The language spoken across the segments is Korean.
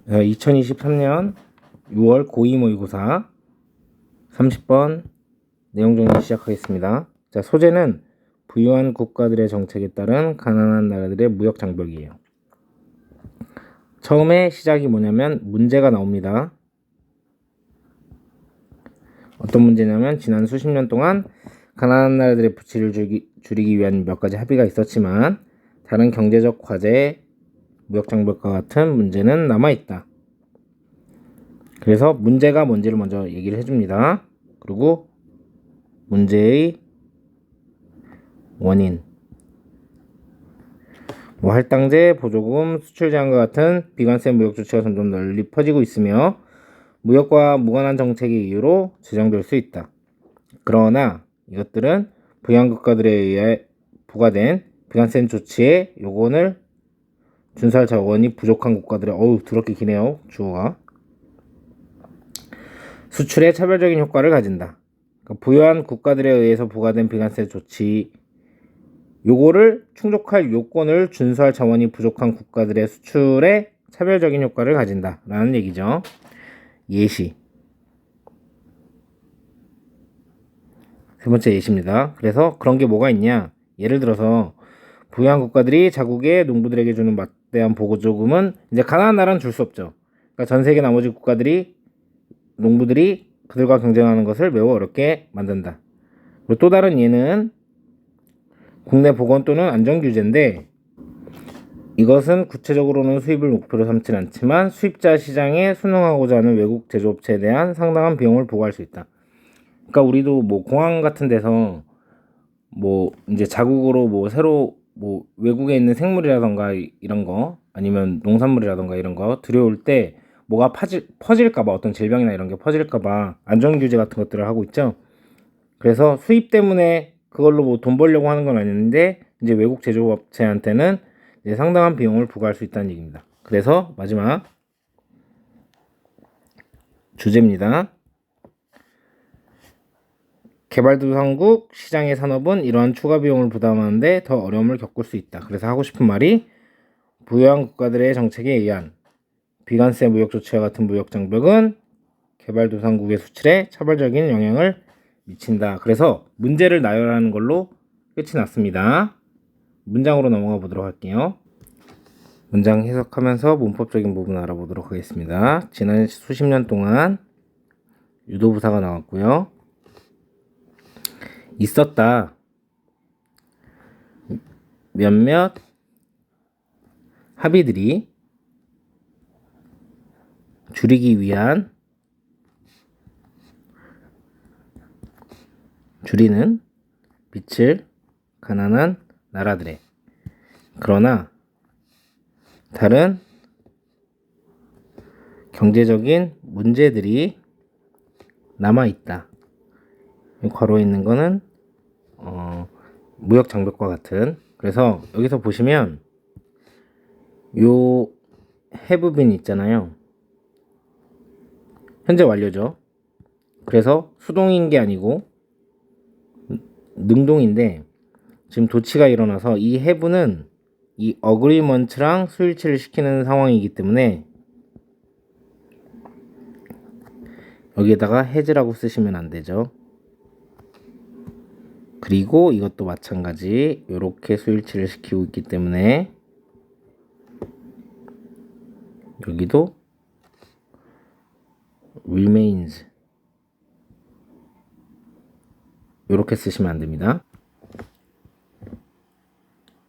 2023년 6월 고2 모의고사 30번 내용 정리 시작하겠습니다. 자, 소재는 부유한 국가들의 정책에 따른 가난한 나라들의 무역 장벽이에요. 처음에 시작이 뭐냐면 문제가 나옵니다. 어떤 문제냐면 지난 수십 년 동안 가난한 나라들의 부채를 줄이기 위한 몇 가지 합의가 있었지만 다른 경제적 과제에 무역 장벽과 같은 문제는 남아있다. 그래서 문제가 뭔지를 먼저 얘기를 해줍니다. 그리고 문제의 원인, 할당제, 보조금, 수출 제한과 같은 비관세 무역 조치가 점점 널리 퍼지고 있으며 무역과 무관한 정책의 이유로 제정될 수 있다. 그러나 이것들은 부양 국가들에 의해 부과된 비관세 조치의 요건을 준수할 자원이 부족한 국가들의 더럽게 기네요. 주어가 수출에 차별적인 효과를 가진다. 그러니까 부유한 국가들에 의해서 부과된 비관세 조치 요거를 충족할 요건을 준수할 자원이 부족한 국가들의 수출에 차별적인 효과를 가진다 라는 얘기죠. 예시, 세 번째 예시입니다. 그래서 그런 게 뭐가 있냐, 예를 들어서 부유한 국가들이 자국의 농부들에게 주는 막대한 보조금은 이제 가난한 나라는 줄 수 없죠. 그러니까 전 세계 나머지 국가들이 농부들이 그들과 경쟁하는 것을 매우 어렵게 만든다. 그리고 또 다른 예는 국내 보건 또는 안전 규제인데, 이것은 구체적으로는 수입을 목표로 삼진 않지만 수입자 시장에 순응하고자 하는 외국 제조업체에 대한 상당한 비용을 부과할 수 있다. 그러니까 우리도 뭐 공항 같은 데서 뭐 이제 자국으로 새로 외국에 있는 생물이라던가 이런 거, 아니면 농산물이라던가 이런 거 들여올 때 뭐가 퍼질까봐, 어떤 질병이나 이런 게 퍼질까봐 안전 규제 같은 것들을 하고 있죠. 그래서 수입 때문에 그걸로 돈 벌려고 하는 건 아닌데 이제 외국 제조업체한테는 이제 상당한 비용을 부과할 수 있다는 얘기입니다. 그래서 마지막 주제입니다. 개발도상국 시장의 산업은 이러한 추가 비용을 부담하는데 더 어려움을 겪을 수 있다. 그래서 하고 싶은 말이, 부유한 국가들의 정책에 의한 비관세 무역 조치와 같은 무역 장벽은 개발도상국의 수출에 차별적인 영향을 미친다. 그래서 문제를 나열하는 걸로 끝이 났습니다. 문장으로 넘어가 보도록 할게요. 문장 해석하면서 문법적인 부분 알아보도록 하겠습니다. 지난 수십 년 동안 유도부사가 나왔고요. 있었다. 몇몇 합의들이 줄이기 위한, 줄이는 빚을 가난한 나라들의, 그러나 다른 경제적인 문제들이 남아있다. 괄호에 있는 거는 무역 장벽과 같은. 그래서 여기서 보시면 요 have been 있잖아요. 현재 완료죠. 그래서 수동인 게 아니고 능동인데 지금 도치가 일어나서 이 have는 이 agreement랑 수일치를 시키는 상황이기 때문에 여기에다가 has라고 쓰시면 안 되죠. 그리고 이것도 마찬가지 이렇게 수일치를 시키고 있기 때문에 여기도 remains 이렇게 쓰시면 안 됩니다.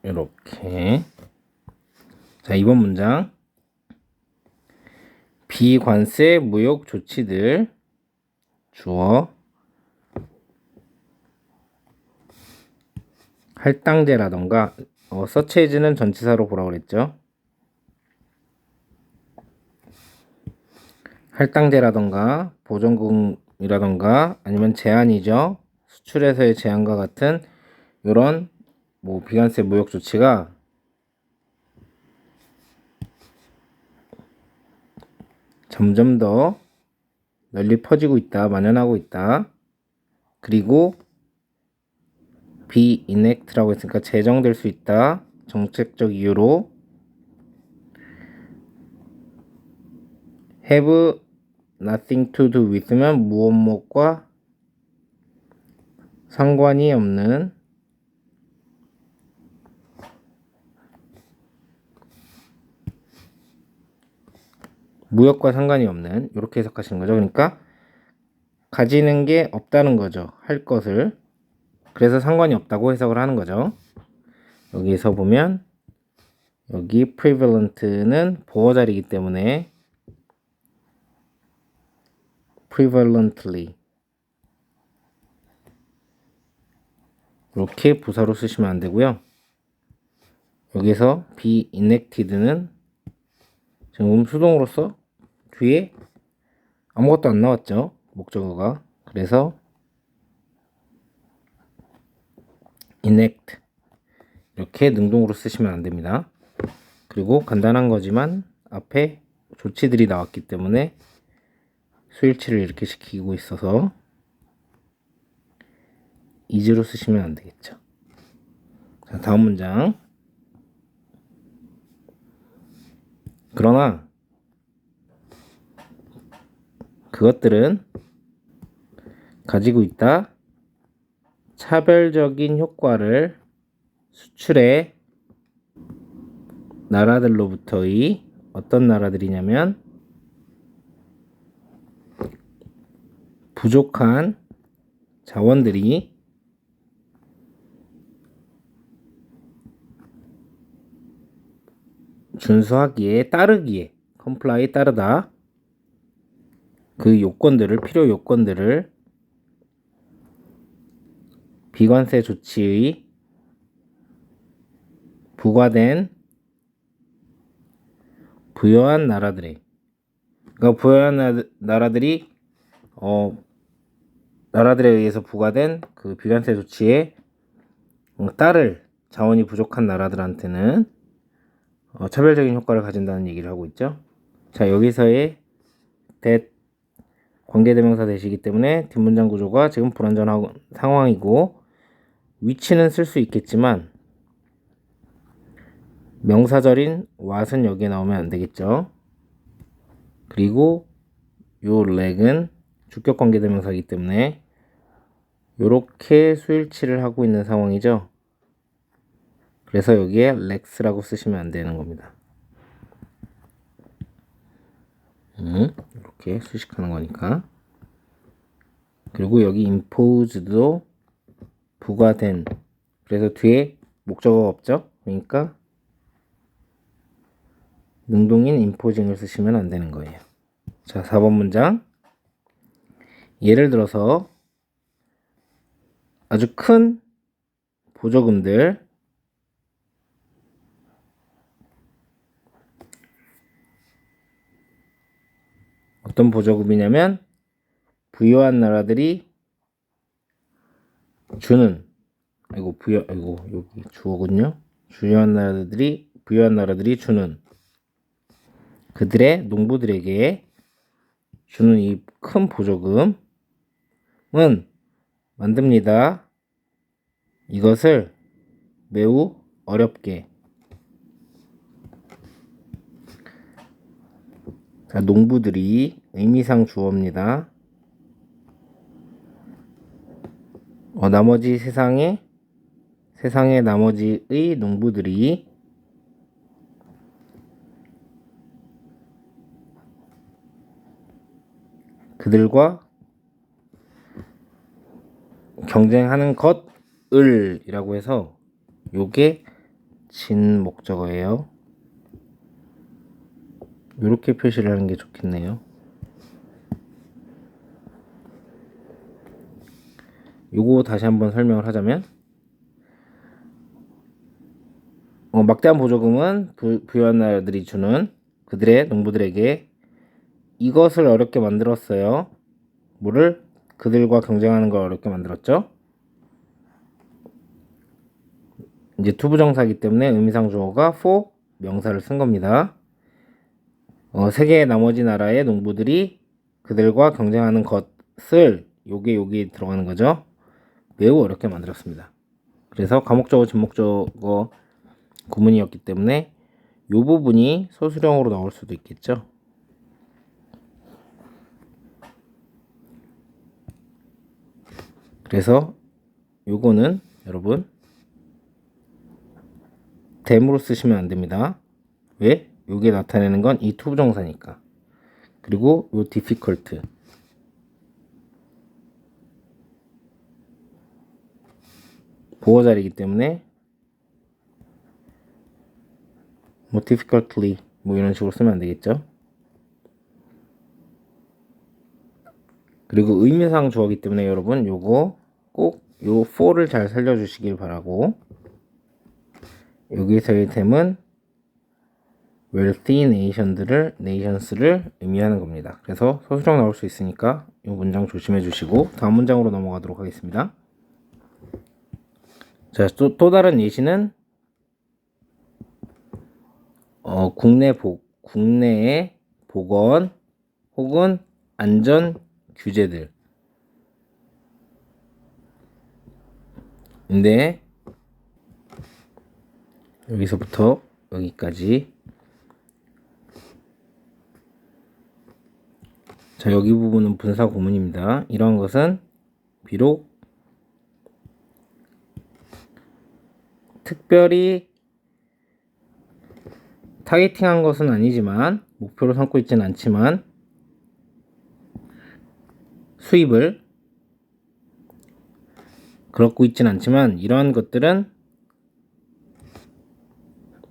이렇게. 자, 이번 문장, 비관세 무역 조치들, 주어 할당제라던가 서체이즈는 전치사로 보라고 그랬죠. 할당제라던가 보전금이라던가 아니면 제한이죠. 수출에서의 제한과 같은 이런 비관세 무역 조치가 점점 더 널리 퍼지고 있다, 만연하고 있다. 그리고 be enact라고 했으니까 제정될 수 있다. 정책적 이유로 have nothing to do with면 무엇과 상관이 없는 무역과 상관이 없는 이렇게 해석하시는 거죠. 그러니까 가지는 게 없다는 거죠. 할 것을. 그래서 상관이 없다고 해석을 하는 거죠. 여기서 보면 여기 prevalent는 보어 자리이기 때문에 prevalently 이렇게 부사로 쓰시면 안 되고요. 여기서 be enacted는 지금 수동으로서 뒤에 아무것도 안 나왔죠. 목적어가. 그래서 enact 이렇게 능동으로 쓰시면 안 됩니다. 그리고 간단한 거지만 앞에 조치들이 나왔기 때문에 수일치를 이렇게 시키고 있어서 is로 쓰시면 안 되겠죠. 자, 다음 문장. 그러나 그것들은 가지고 있다. 차별적인 효과를 수출해 나라들로부터의 어떤 나라들이냐면 부족한 자원들이 준수하기에 따르기에 comply 따르다 그 요건들을 필요 요건들을 비관세 조치의 부과된 부여한 나라들의 그러니까 부여한 나라들이 나라들에 의해서 부과된 그 비관세 조치에 따를 자원이 부족한 나라들한테는 차별적인 효과를 가진다는 얘기를 하고 있죠. 자, 여기서의 that 관계대명사 대시이기 때문에 뒷문장 구조가 지금 불완전한 상황이고 위치는 쓸 수 있겠지만 명사절인 what은 여기에 나오면 안 되겠죠. 그리고 요 leg은 주격 관계대명사이기 때문에 요렇게 수일치를 하고 있는 상황이죠. 그래서 여기에 lex라고 쓰시면 안 되는 겁니다. 이렇게 수식하는 거니까. 그리고 여기 imposed도 부과된 그래서 뒤에 목적어가 없죠. 그러니까 능동인 imposing을 쓰시면 안 되는 거예요. 자, 4번 문장. 예를 들어서 아주 큰 보조금들 어떤 보조금이냐면 부유한 나라들이 주는 여기 주어군요. 부유한 나라들이 주는 그들의 농부들에게 주는 이 큰 보조금은 만듭니다. 이것을 매우 어렵게. 자, 농부들이 의미상 주어입니다. 나머지 세상의 나머지의 농부들이 그들과 경쟁하는 것을 이라고 해서 요게 진 목적어예요. 이렇게 표시를 하는 게 좋겠네요. 요거 다시 한번 설명을 하자면 막대한 보조금은 부유한 나라들이 주는 그들의 농부들에게 이것을 어렵게 만들었어요. 뭐를? 그들과 경쟁하는 걸 어렵게 만들었죠. 이제 투부정사이기 때문에 의미상 주어가 for 명사를 쓴 겁니다. 세계의 나머지 나라의 농부들이 그들과 경쟁하는 것을 요게 여기 들어가는 거죠. 매우 어렵게 만들었습니다. 그래서 과목적어 진목적어 구문이었기 때문에 요 부분이 소수령으로 나올 수도 있겠죠. 그래서 요거는 여러분 댐으로 쓰시면 안 됩니다. 왜? 요게 나타내는 건 이 투부정사니까. 그리고 요 difficult 보어자리이기 때문에 뭐 difficultly 뭐 이런 식으로 쓰면 안 되겠죠. 그리고 의미상 주어기 때문에 여러분 요거 꼭 요 for를 잘 살려주시길 바라고, 여기서의 템은 wealthy nations를 의미하는 겁니다. 그래서 서술형 나올 수 있으니까 이 문장 조심해 주시고 다음 문장으로 넘어가도록 하겠습니다. 자, 또 다른 예시는 국내의 보건 혹은 안전 규제들. 근데 여기서부터 여기까지, 자, 여기 부분은 분사 구문입니다. 이러한 것은 비록 특별히 타겟팅한 것은 아니지만, 목표로 삼고 있지는 않지만, 수입을 그렇고 있지는 않지만, 이러한 것들은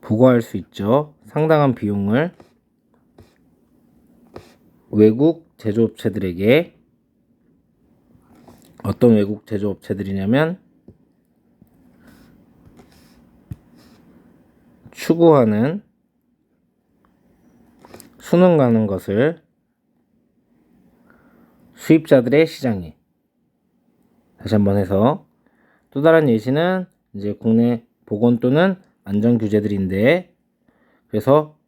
부과할 수 있죠. 상당한 비용을 외국 제조업체들에게. 어떤 외국 제조업체들이냐면 추구하는 수능 가는 것을 수입자들의 시장에. 다시 한번 해서 또 다른 예시는 이제 국내 보건 또는 안전 규제들인데, 그래서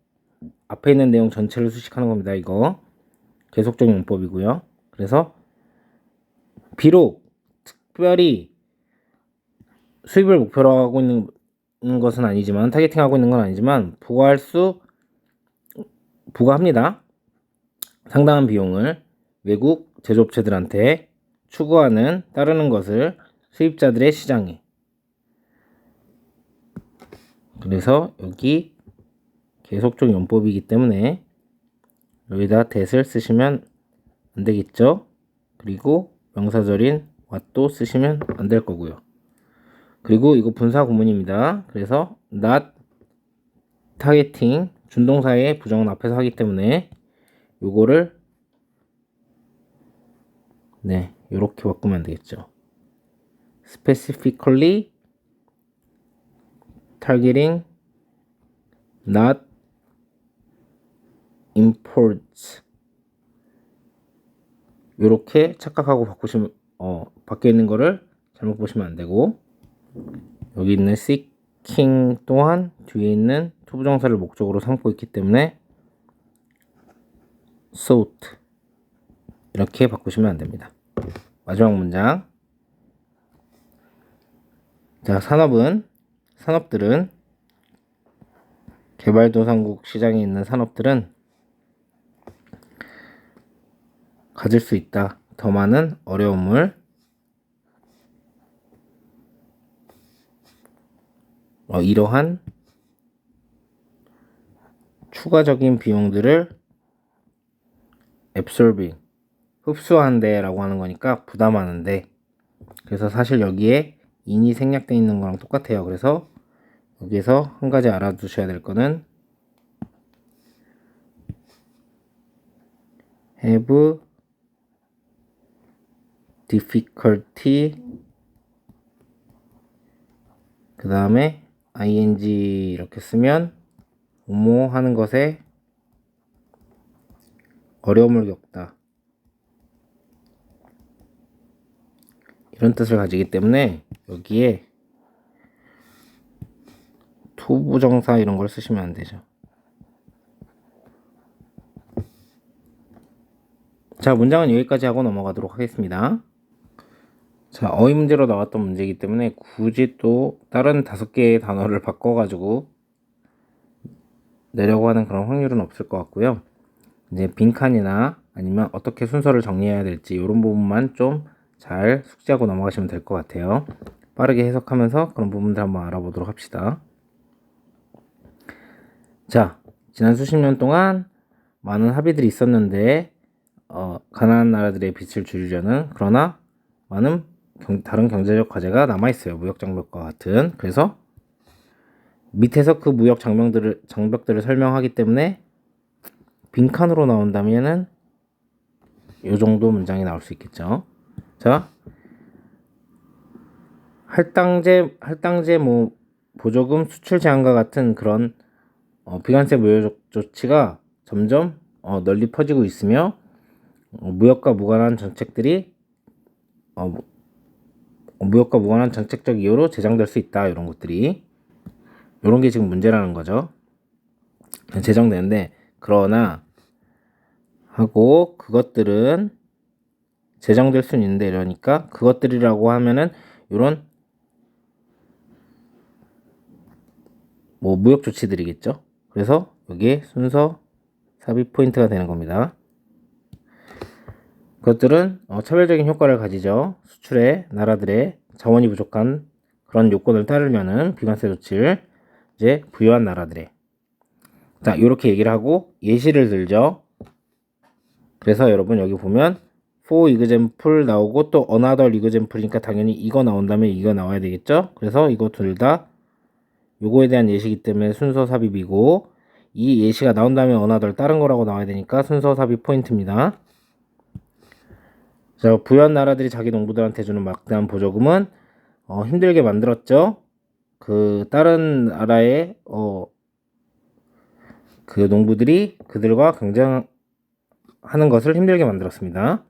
앞에 있는 내용 전체를 수식하는 겁니다. 이거 계속적 용법이고요. 그래서 비록 특별히 수입을 목표로 하고 있는 것은 아니지만, 타겟팅하고 있는 건 아니지만 부과합니다. 상당한 비용을 외국 제조업체들한테 추구하는, 따르는 것을 수입자들의 시장에. 그래서 여기 계속적 용법이기 때문에 여기다 that을 쓰시면 안 되겠죠. 그리고 명사절인 what도 쓰시면 안 될 거고요. 그리고 이거 분사 구문입니다. 그래서 not targeting 준동사의 부정은 앞에서 하기 때문에 요거를 요렇게 바꾸면 되겠죠. specifically targeting not imports, 요렇게 착각하고 바뀌어 있는 거를 잘못 보시면 안 되고, 여기 있는 seeking 또한 뒤에 있는 투부정사를 목적으로 삼고 있기 때문에 sought 이렇게 바꾸시면 안 됩니다. 마지막 문장. 자, 산업들은 개발도상국 시장에 있는 산업들은 가질 수 있다. 더 많은 어려움을. 이러한 추가적인 비용들을 absorbing 흡수한데 라고 하는 거니까 부담하는데, 그래서 사실 여기에 in이 생략되어 있는 거랑 똑같아요. 그래서 여기에서 한 가지 알아두셔야 될 거는 have difficulty 그 다음에 ing 이렇게 쓰면 뭐뭐 하는 것에 어려움을 겪다, 이런 뜻을 가지기 때문에 여기에 투부정사 이런 걸 쓰시면 안 되죠. 자, 문장은 여기까지 하고 넘어가도록 하겠습니다. 자, 어휘 문제로 나왔던 문제이기 때문에 굳이 또 다른 5개의 단어를 바꿔가지고 내려고 하는 그런 확률은 없을 것 같고요. 이제 빈칸이나 아니면 어떻게 순서를 정리해야 될지 이런 부분만 좀 잘 숙지하고 넘어가시면 될 것 같아요. 빠르게 해석하면서 그런 부분들 한번 알아보도록 합시다. 자, 지난 수십 년 동안 많은 합의들이 있었는데 가난한 나라들의 빚을 줄이려는, 그러나 많은 다른 경제적 과제가 남아있어요. 무역 장벽과 같은. 그래서 밑에서 그 무역 장벽들을 설명하기 때문에 빈칸으로 나온다면은 이 정도 문장이 나올 수 있겠죠. 자, 할당제 보조금 수출 제한과 같은 그런 비관세 무역 조치가 점점 널리 퍼지고 있으며 무역과 무관한 정책들이 무역과 무관한 정책적 이유로 제정될 수 있다. 이런 것들이, 이런 게 지금 문제라는 거죠. 제정되는데, 그러나 하고 그것들은 제정될 수는 있는데, 이러니까 그것들이라고 하면은 이런 무역 조치들이겠죠. 그래서 여기에 순서 삽입 포인트가 되는 겁니다. 그것들은 차별적인 효과를 가지죠. 수출의 나라들의 자원이 부족한 그런 요건을 따르면은 비관세 조치를 이제 부여한 나라들의, 자, 이렇게 얘기를 하고 예시를 들죠. 그래서 여러분 여기 보면 for example 나오고 또 another example이니까 당연히 이거 나온다면 이거 나와야 되겠죠. 그래서 이거 둘 다 요거에 대한 예시이기 때문에 순서 삽입이고, 이 예시가 나온 다음에 another 다른 거라고 나와야 되니까 순서 삽입 포인트입니다. 자, 부유한 나라들이 자기 농부들한테 주는 막대한 보조금은 힘들게 만들었죠. 그 다른 나라의 그 농부들이 그들과 경쟁하는 것을 힘들게 만들었습니다.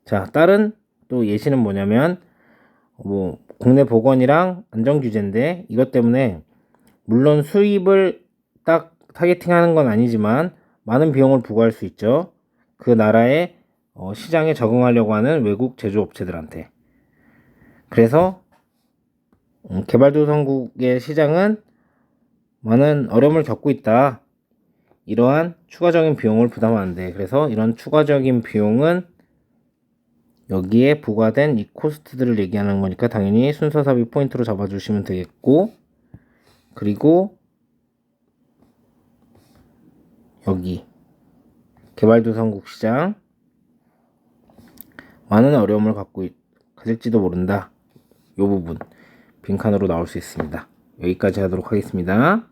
자, 다른 또 예시는 뭐냐면 국내 보건이랑 안전 규제인데, 이것 때문에 물론 수입을 딱 타겟팅하는 건 아니지만 많은 비용을 부과할 수 있죠. 그 나라의 시장에 적응하려고 하는 외국 제조업체들한테. 그래서 개발도상국의 시장은 많은 어려움을 겪고 있다. 이러한 추가적인 비용을 부담하는데, 그래서 이런 추가적인 비용은 여기에 부과된 이 코스트들을 얘기하는 거니까 당연히 순서 삽입 포인트로 잡아주시면 되겠고, 그리고 여기 개발도상국 시장 많은 어려움을 가질지도 모른다. 이 부분 빈칸으로 나올 수 있습니다. 여기까지 하도록 하겠습니다.